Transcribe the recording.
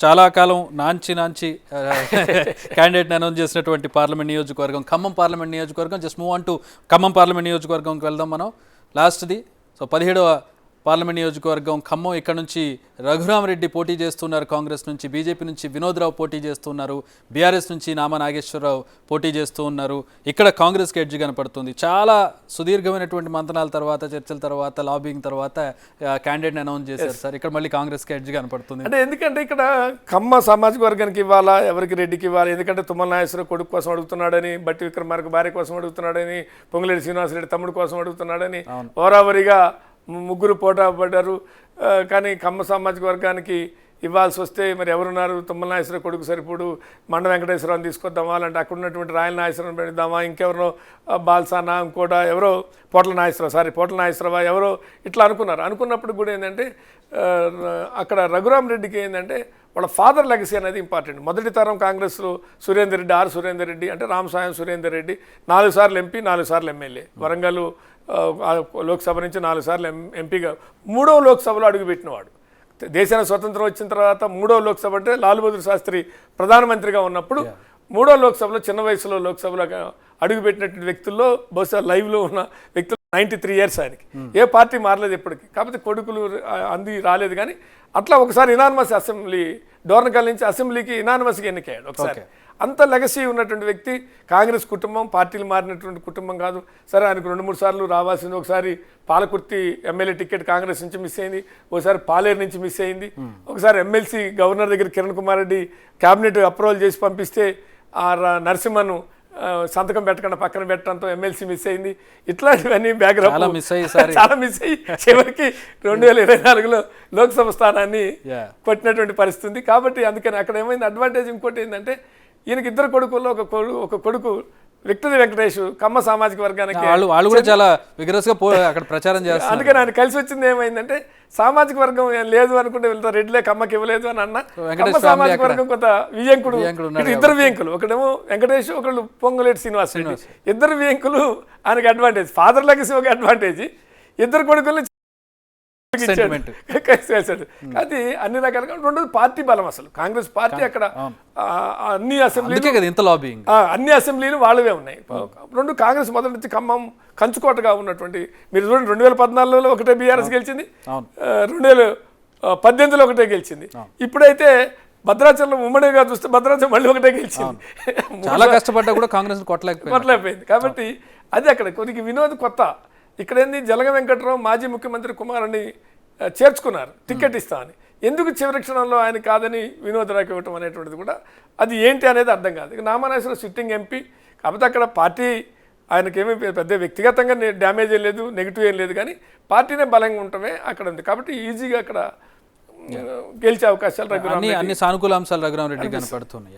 చాలా కాలం నాంచి క్యాండిడేట్ని అనౌన్స్ చేసినటువంటి పార్లమెంట్ నియోజకవర్గం ఖమ్మం పార్లమెంట్ నియోజకవర్గం. Just move on to Khammam parliament నియోజకవర్గంకి వెళ్దాం మనం. లాస్ట్ది 17వ పార్లమెంట్ నియోజకవర్గం ఖమ్మం. ఇక్కడ నుంచి రఘురామరెడ్డి పోటీ చేస్తున్నారు కాంగ్రెస్ నుంచి, బీజేపీ నుంచి వినోద్రావు పోటీ చేస్తున్నారు, బీఆర్ఎస్ నుంచి నామా నాగేశ్వరరావు పోటీ చేస్తూ ఉన్నారు. ఇక్కడ కాంగ్రెస్కి ఎడ్జ్ కనపడుతుంది. చాలా సుదీర్ఘమైనటువంటి మంతనాల తర్వాత, చర్చల తర్వాత, లాబింగ్ తర్వాత క్యాండిడేట్ని అనౌన్స్ చేశారు సార్. ఇక్కడ మళ్ళీ కాంగ్రెస్కి ఎడ్జ్ కనపడుతుంది. అంటే ఎందుకంటే ఇక్కడ ఖమ్మ సామాజిక వర్గానికి ఇవ్వాలా, ఎవరికి రెడ్డికి ఇవ్వాలి? ఎందుకంటే తుమ్మల నాగేశ్వరరావు కొడుకు కోసం అడుగుతున్నాడని, బట్టి విక్రమార్క భార్య కోసం అడుగుతున్నాడని, పొంగులేటి శ్రీనివాసరెడ్డి తమ్ముడు కోసం అడుగుతున్నాడని ఓరావరిగా ముగ్గురు పోటా పడ్డారు. కానీ కమ్మ సామాజిక వర్గానికి ఇవ్వాల్సి వస్తే మరి ఎవరున్నారు? తుమ్మల నాగేశ్వరరావు కొడుకు సరిపోడు, మండ వెంకటేశ్వరరావుని తీసుకొద్దామా, అంటే అక్కడ ఉన్నటువంటి రాయల నాగేశ్వరరావు పెడదామా, ఇంకెవరో బాల్సానా, ఇంకోట ఎవరో పోట్ల నాగేశ్వరరావు ఎవరో ఇట్లా అనుకున్నప్పుడు కూడా ఏంటంటే అక్కడ రఘురామరెడ్డికి ఏంటంటే వాళ్ళ ఫాదర్ లెగసీ అనేది ఇంపార్టెంట్. మొదటి తరం కాంగ్రెస్లో సురేందర్ రెడ్డి, సురేందర్ రెడ్డి అంటే రామసాయం సురేందర్ రెడ్డి 4 సార్లు ఎంపీ, 4 సార్లు ఎమ్మెల్యే, వరంగల్ లోక్సభ నుంచి 4 సార్లు ఎంపీగా 3వ లోక్సభలో అడుగుపెట్టినవాడు. దేశానికి స్వతంత్రం వచ్చిన తర్వాత 3వ లోక్సభ అంటే లాల్ బహదూర్ శాస్త్రి ప్రధానమంత్రిగా ఉన్నప్పుడు 3వ లోక్సభలో, చిన్న వయసులో లోక్సభలో అడుగుపెట్టినటువంటి వ్యక్తుల్లో బహుశా లైవ్లో ఉన్న వ్యక్తులు 93 ఇయర్స్ ఆయనకి. ఏ పార్టీ మారలేదు ఎప్పటికీ. కాకపోతే కొడుకులు రాలేదు. కానీ అట్లా ఒకసారి ఇనానిమస్ అసెంబ్లీ, డోర్నకల్ నుంచి అసెంబ్లీకి ఇనానిమస్గా ఎన్నికయ్యాడు ఒకసారి. అంత లెగసీ ఉన్నటువంటి వ్యక్తి. కాంగ్రెస్ కుటుంబం పార్టీలు మారినటువంటి కుటుంబం కాదు. సరే, ఆయనకు 2-3 సార్లు రావాల్సింది. ఒకసారి పాలకుర్తి ఎమ్మెల్యే టికెట్ కాంగ్రెస్ నుంచి మిస్ అయింది, ఒకసారి పాలేరు నుంచి మిస్ అయింది, ఒకసారి ఎమ్మెల్సీ గవర్నర్ దగ్గర కిరణ్ కుమార్ రెడ్డి క్యాబినెట్ అప్రూవల్ చేసి పంపిస్తే ఆ నరసింహను సంతకం పెట్టకుండా పక్కన పెట్టడంతో ఎమ్మెల్సీ మిస్ అయింది. ఇట్లాంటివన్నీ బ్యాక్గ్రౌండ్ చాలా మిస్ అయ్యి చివరికి 2024లో లోక్సభ స్థానాన్ని కొట్టినటువంటి పరిస్థితి. కాబట్టి అందుకని అక్కడ ఏమైంది అడ్వాంటేజ్. ఇంకోటి ఏంటంటే ఈయనకి 2 కొడుకుల్లో ఒక కొడుకు విక్టరీ వెంకటేష్ కమ్మ సామాజిక వర్గానికి వాళ్ళు కూడా చాలా విగ్రస్ గా అక్కడ ప్రచారం చేస్తారు. అందుకని ఆయన కలిసి వచ్చింది ఏమైందంటే సామాజిక వర్గం లేదు అనుకుంటే వెళ్తారు, రెడ్లే కమ్మకి ఇవ్వలేదు అని అన్న. కమ్మ సామాజిక వర్గం కొంత వియంకుడు, 2 వియంకులు, ఒకడేమో వెంకటేష్, ఒకళ్ళు పొంగులేటి శ్రీనివాస్ రెడ్డి, 2 వియంకులు ఆయనకి అడ్వాంటేజ్. ఫాదర్ లెగసీ ఒక అడ్వాంటేజ్, 2 కొడుకులు అది అన్ని రకాలుగా. 2 పార్టీ బలం. అసలు కాంగ్రెస్ పార్టీ అక్కడ అన్ని అసెంబ్లీలు వాళ్ళవే ఉన్నాయి. 2 కాంగ్రెస్ మొదటి నుంచి ఖమ్మం కంచుకోటగా ఉన్నటువంటి, మీరు చూడండి 2014లో ఒకటే బీఆర్ఎస్ గెలిచింది, 2018లో ఒకటే గెలిచింది. ఇప్పుడైతే భద్రాచలం ఉమ్మడిగా చూస్తే భద్రాచలం మళ్ళీ ఒకటే గెలిచింది. చాలా కష్టపడ్డా కూడా కాంగ్రెస్ కొట్టలేకపోయింది. కాబట్టి అది అక్కడ కొద్దిగా వినోద్ కొత్త. ఇక్కడేంది జలగ వెంకట్రావు మాజీ ముఖ్యమంత్రి కుమారుని చేర్చుకున్నారు టికెట్ ఇస్తామని. ఎందుకు చివరి క్షణంలో ఆయన కాదని వినోదరావుకి ఇవ్వటం అనేటువంటిది కూడా అది ఏంటి అనేది అర్థం కాదు. ఇక నామనాశ్వర సిట్టింగ్ ఎంపీ. కాకపోతే అక్కడ పార్టీ ఆయనకేమీ పెద్ద వ్యక్తిగతంగా డ్యామేజ్ ఏం లేదు, నెగిటివ్ ఏం లేదు, కానీ పార్టీనే బలంగా ఉండటమే అక్కడ ఉంది. కాబట్టి ఈజీగా అక్కడ గెలిచే అవకాశాలు అన్ని సానుకూల అంశాలు రఘురామరెడ్డి కనపడుతున్నాయి.